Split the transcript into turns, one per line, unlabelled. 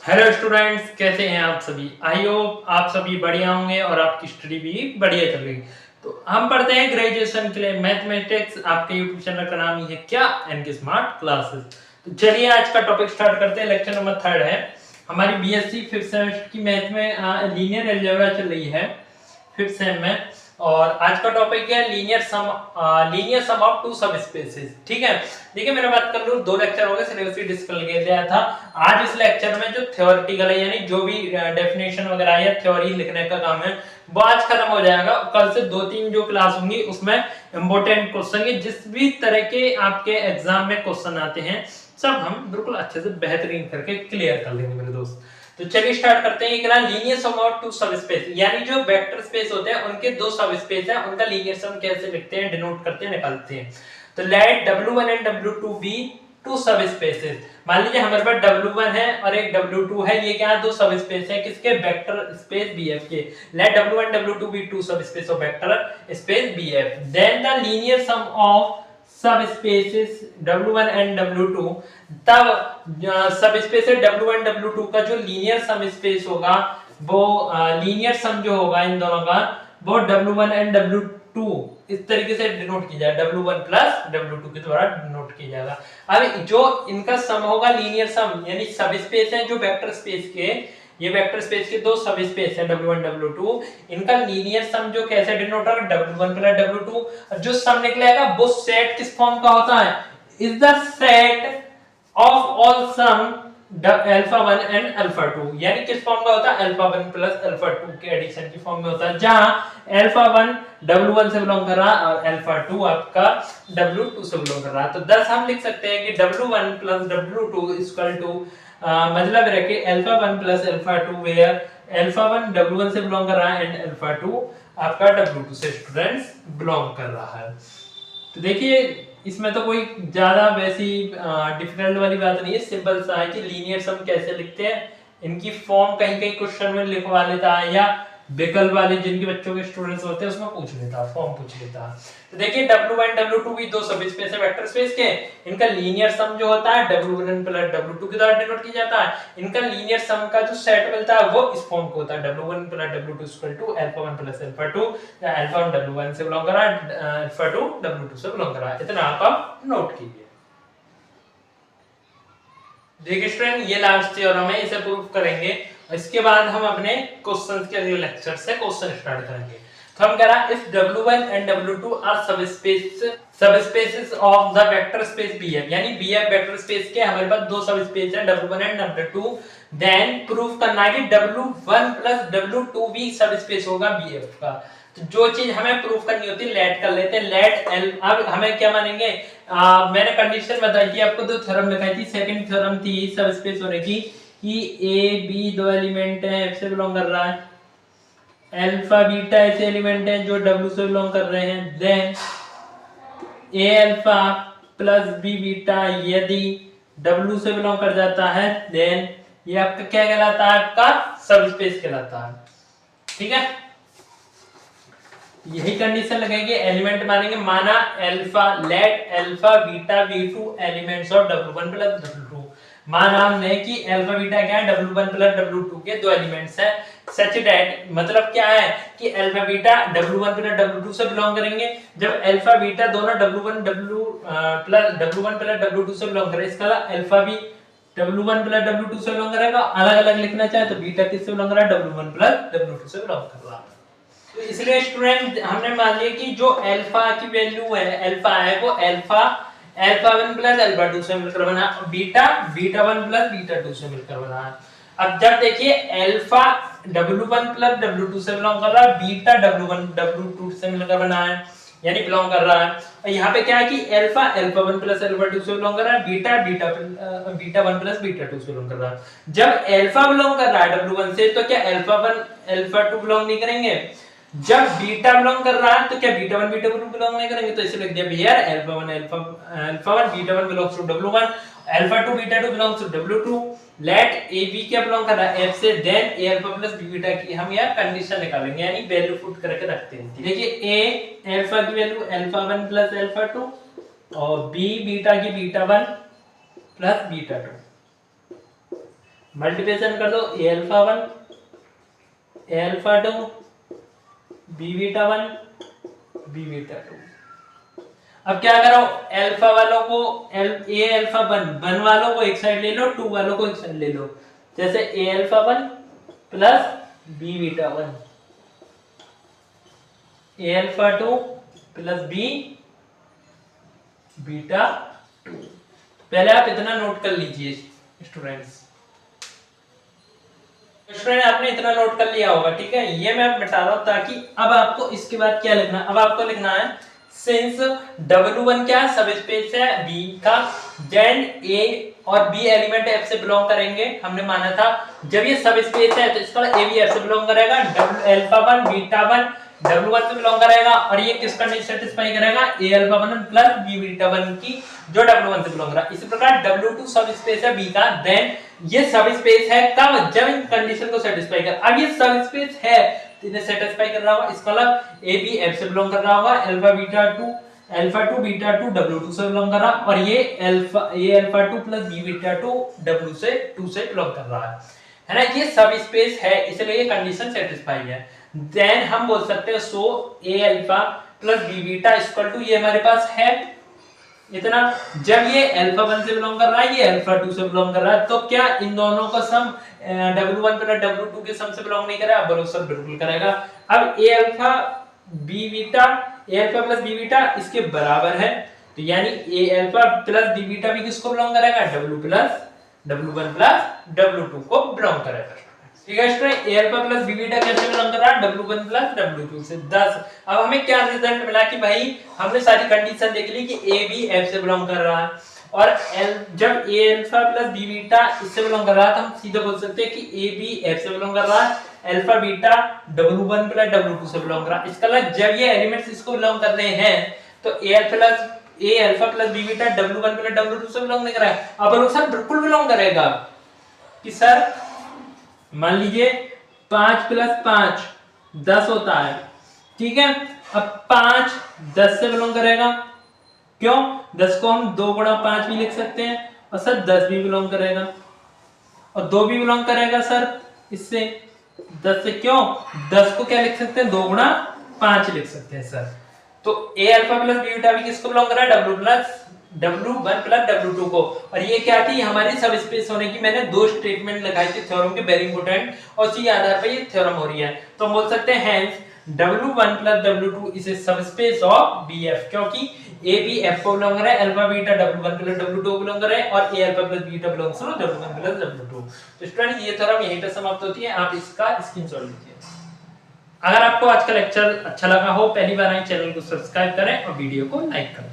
Hello students, कैसे हैं आप सभी। आई होप आप सभी बढ़िया होंगे और आपकी स्टडी भी बढ़िया चल रही। तो हम पढ़ते हैं ग्रेजुएशन के लिए मैथमेटिक्स। आपके यूट्यूब चैनल का नाम ही है क्या, एनके स्मार्ट क्लासेस। तो चलिए आज का टॉपिक स्टार्ट करते हैं। लेक्चर नंबर 3 है हमारी बीएससी फिफ्थ सेमेस्टर की मैथ में लीनियर अलजेब्रा चल रही है फिफ्थ सेम में। और आज का टॉपिक है लीनियर सम ऑफ टू सब स्पेसेस। ठीक है, देखिए मैंने बात कर लूं, 2 लेक्चर हो गए, सिलेबस भी डिस्कस किया गया था। आज इस लेक्चर में जो थ्योरेटिकल है यानी जो भी डेफिनेशन वगैरह या थ्योरी लिखने का काम है वो आज खत्म हो जाएगा। कल से 2-3 जो क्लास होंगी उसमें इंपॉर्टेंट क्वेश्चन है, जिस भी तरह के आपके एग्जाम में क्वेश्चन आते हैं सब हम बिल्कुल अच्छे से बेहतरीन करके क्लियर कर लेंगे मेरे दोस्त। तो चलिए स्टार्ट करते हैं। क्या लीनियर सम ऑफ टू सब स्पेस, यानी जो वेक्टर स्पेस होते हैं उनके 2 सब स्पेस है, उनका लीनियर सम कैसे लिखते हैं, डिनोट करते हैं, निकालते हैं। तो let W1 and W2 be two subspaces. मान लीजिए हमारे पास W1 है और एक W2 है, ये क्या 2 सब स्पेस है किसके, वेक्टर स्पेस BF के। Let W1 W2 be two subspace of vector space BF, then the linear sum of subspaces W1 and W2, तब सब स्पेस W1 W2 का जो लीनियर सम स्पेस होगा वो linear सम जो होगा इन दोनों का वो W1 एंड W2 इस तरीके से डिनोट किया जाए, W1 प्लस W2 के द्वारा डिनोट किया जाएगा। अब जो इनका सम होगा लीनियर सम यानी सब स्पेस है जो वेक्टर स्पेस के, ये वेक्टर स्पेस के 2 सब स्पेस है W1 W2, इनका लीनियर सम जो कैसे डिनोट होगा W1 प्लस W2। जो सम निकलेगा वो सेट किस फॉर्म का होता है, is the set of all sum alpha 1 and alpha 2, यानी किस फॉर्म का होता है, अल्फा 1 प्लस अल्फा 2 के एडिशन की फॉर्म में होता है, जहां अल्फा 1 W1 से बिलोंग कर रहा है और अल्फा 2 आपका W2 से बिलोंग कर रहा है। तो thus हम लिख सकते हैं कि W1 plus W2 equal to मतलब रखे alpha 1 plus alpha 2 where alpha 1 W1 से बिलोंग कर रहा है एंड अल्फा 2 आपका W2 से स्टूडेंट्स बिलोंग कर रहा है। तो देखिए इसमें तो कोई ज्यादा वैसी डिफिकल्ट वाली बात नहीं है, सिंपल सा है कि लीनियर सम कैसे लिखते हैं। इनकी फॉर्म कहीं कहीं क्वेश्चन में लिखवा लेता है या विकल्प वाले जिनके बच्चों के स्टूडेंट्स होते हैं उसमें पूछ लेता है, फॉर्म पूछ लेता है। तो देखिए W1 W2 भी 2 सब स्पेस है वेक्टर स्पेस के, इनका लीनियर सम जो होता है W1 प्लस W2 के द्वारा डिनोट किया जाता है। इनका लीनियर सम का जो सेट मिलता है वो इस फॉर्म को होता है W1 plus W2 equal to alpha 1 plus alpha 2, या अल्फा 1 W1 से बिलोंग कर रहा है, अल्फा 2 W2 से बिलोंग कर रहा है। इतना आप नोट कीजिए। देखिए स्टूडेंट ये लास्ट थ्योरम है, इसे प्रूव करेंगे। इसके बाद हम अपने क्वेश्चंस के अगले लेक्चर से क्वेश्चन स्टार्ट करेंगे। तो हम कह रहा है if W1 and W2 are subspaces of the vector space BF, यानी BF वेक्टर स्पेस के हमारे पास 2 सबस्पेस हैं W1 and W2, then prove करना है कि W1 प्लस W2 भी सबस्पेस होगा BF का। तो जो चीज हमें प्रूफ करनी होती है लेट कर लेते हैं, लेट L। अब हमें क्या मानेंगे, मैंने कंडीशन बताई थी आपको, 2 थ्योरम लिखाई थी। सेकंड थ्योरम थी सबस्पेस होने की कि A B 2 एलिमेंट है, F से बिलोंग कर रहा है, अल्फा बीटा ऐसे एलिमेंट हैं जो W से बिलोंग कर रहे हैं, then A alpha plus B beta यदि W से बिलोंग कर जाता है देन ये आपका क्या कहलाता है, आपका सबस्पेस कहलाता है। ठीक है, यही कंडीशन लगेगी, एलिमेंट मानेंगे, माना alpha, let alpha beta V2 elements of W1 plus W2। माना हमने कि अल्फा बीटा क्या है, W1 प्लस W2 के 2 एलिमेंट्स हैं, सच दैट मतलब क्या है कि alpha beta W1 plus W2 से बिलोंग करेंगे। जब अल्फा बीटा दोनों W1 प्लस W2 से बिलोंग करें, इसका अल्फा भी W1 प्लस W2 से बिलोंग करेगा। अलग अलग लिखना चाहे तो बीटा किससे बिलोंग कर रहा है, W1 प्लस W2 से बिलोंग कर रहा है। तो इसलिए स्टूडेंट हमने मान लिया कि जो अल्फा की वैल्यू है, अल्फा है वो अल्फा 1 प्लस अल्फा 2 से मिलकर बना, बीटा 1 प्लस बीटा 2 से मिलकर बना है। अब जब देखिए अल्फा W1 प्लस W2 से बिलोंग कर रहा है, बीटा W1 W2 से मिलकर बना है यानी बिलोंग कर रहा है। और यहाँ पे क्या है कि अल्फा 1 प्लस अल्फा 2 से बिलोंग कर रहा है, बीटा 1 प्लस बीटा 2 से बिलोंग कर रहा है। जब अल्फा बिलोंग कर रहा है W1 से तो क्या अल्फा 1 अल्फा 2 बिलोंग नहीं करेंगे, जब बीटा बिलोंग कर रहा है तो क्या बीटा 1 बीटा 2 बिलोंग नहीं करेंगे। तो इसे लिख दिया here alpha 1 beta 1 belongs to W1, alpha 2 beta 2 belongs to W2। Let a b क्या बिलोंग कर रहा है, F से, then a alpha plus b beta की हम यहां कंडीशन निकालेंगे यानी वैल्यू पुट करके रखते हैं। देखिए a अल्फा की वैल्यू अल्फा 1 प्लस अल्फा 2 और b बीटा की बीटा 1 प्लस बीटा 2। मल्टीप्लिकेशन कर दो a alpha 1 a alpha 2 b beta 1 b beta 2। अब क्या करो, अल्फा वालों को ए अल्फा 1 वालों को एक साइड ले लो, 2 वालों को एक साइड ले लो। जैसे ए alpha 1 plus b beta 1, a alpha 2 plus b beta 2। पहले आप इतना नोट कर लीजिए स्टूडेंट्स। स्टूडेंट आपने इतना नोट कर लिया होगा, ठीक है। ये मैं बता रहा हूं ताकि अब आपको इसके बाद क्या लिखना है। अब आपको लिखना है सिंस W1 क्या सब स्पेस है B का, देन A और B एलिमेंट F से बिलोंग करेंगे। हमने माना था जब ये सब स्पेस है तो इसका A भी F से बिलोंग करेगा, अल्फा 1 बीटा 1 W1 से बिलोंग करेगा, और ये किस कंडीशन सेटिस्फाई करेगा, A alpha 1 plus B beta 1 की जो W1 से बिलोंग करेगा। इसी प्रकार W2 सब स्पेस है B का, देन ये सब स्पेस है कब, जब इन कंडीशन को सेटिस्फाई कर। अब ये सब स्पेस है इन्हें सेटिस्फाई कर रहा होगा, इसका मतलब ए बी एफ से बिलोंग कर रहा होगा, अल्फा टू बीटा 2 W2 से बिलोंग कर रहा, और ये alpha 2 plus b beta 2 W से 2 से बिलोंग कर रहा है ना। ये सब स्पेस है इसलिए ये कंडीशन सेटिस्फाई है। देन हम बोल सकते हैं so a alpha plus b beta equal to, ये हमारे पास है इतना, जब ये अल्फा 1 से बिलोंग कर रहा है, ये अल्फा 2 से बिलोंग कर रहा है, तो क्या इन दोनों का सम W1 प्लस W2 के सम से बिलोंग नहीं करेगा? बराबर बिल्कुल करेगा। अब ए अल्फा प्लस बी बीटा इसके बराबर है, तो यानी ए अल्फा प्लस बी बीटा भी किसको बिलोंग करेगा? W1 प्लस W2 को बिलोंग करेगा। ठीक है स्टूडेंट, ए अल्फा प्लस बी बीटा कैसे बिलोंग कर रहा है? W1 प्लस W2 से 10। अब हमें क्या रिजल्ट मिला कि भाई हमने सारी कंडीशन देख ली कि ए बी एफ से बिलोंग कर रहा है, और जब ए अल्फा प्लस बी बीटा इससे बिलोंग कर रहा है तो हम सीधे बोल सकते हैं कि ए बी एफ से बिलोंग कर रहा है, alpha beta W1 plus W2 से बिलोंग कर रहा है। इसका मतलब जब ये एलिमेंट्स इसको बिलोंग कर रहे हैं तो a alpha plus b beta W1 plus W2 से बिलोंग नहीं कर रहा है। अब सर बिल्कुल बिलोंग करेगा कि सर मान लीजिए 5 प्लस 5 10 होता है, ठीक है। अब 5 10 से बिलोंग करेगा, क्यों? 10 को हम 2 गुणा 5 भी लिख सकते हैं, और सर 10 भी बिलोंग करेगा, और 2 भी बिलोंग करेगा सर इससे 10 से, क्यों? 10 को क्या लिख सकते हैं? 2 गुणा 5 लिख सकते हैं सर। तो a alpha plus b beta भी किसको बिलोंग कर रहा है? W1 प्लस W2 को। और ये क्या थी? हमारी सब स्पेस होने की मैंने 2 स्टेटमेंट लगाई थी थ्योरम के, वेरी इंपॉर्टेंट, और उसी आधार पर ये थ्योरम हो रही है। तो हम बोल सकते हैं hence W1 plus W2 is a subspace of BF, क्योंकि ए बी एफ को बिलोंग कर रहा है, alpha beta W1 plus W2 को बिलोंग कर रहा है, और a alpha plus beta belongs to W1 plus W2। तो स्टूडेंट ये थ्योरम यहीं पे समाप्त होती है, आप इसका स्क्रीनशॉट लीजिए। अगर आपको आज का लेक्चर अच्छा लगा हो, पहली बार आए चैनल को सब्सक्राइब करें और वीडियो को लाइक करें।